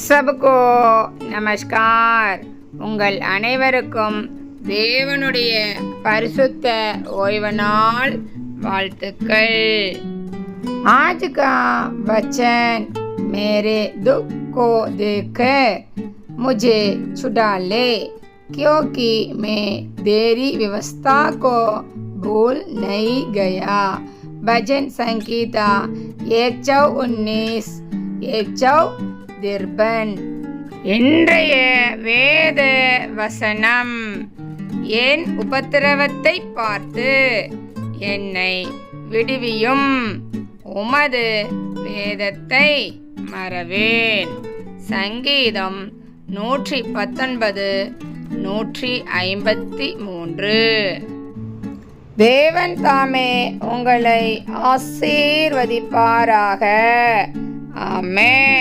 सबको நமஸ்கார். உங்கள் அனைவருக்கும் தேவனுடைய பரிசுத்த ஓய்வு நாள் வாழ்த்துக்கள். आज का वचन मेरे दुख को देखकर मुझे छुड़ा ले, क्योंकि मैं तेरी व्यवस्था को भूल नहीं गया. भजन संगीता 119 153. இன்றைய வேத வசனம்: என் உபத்திரவத்தை பார்த்து என்னை விடுவியும், உமது வேதத்தை மறவேன். சங்கீதம் 119 153. தேவன் தாமே உங்களை ஆசீர்வதிப்பாராக. ஆமென்.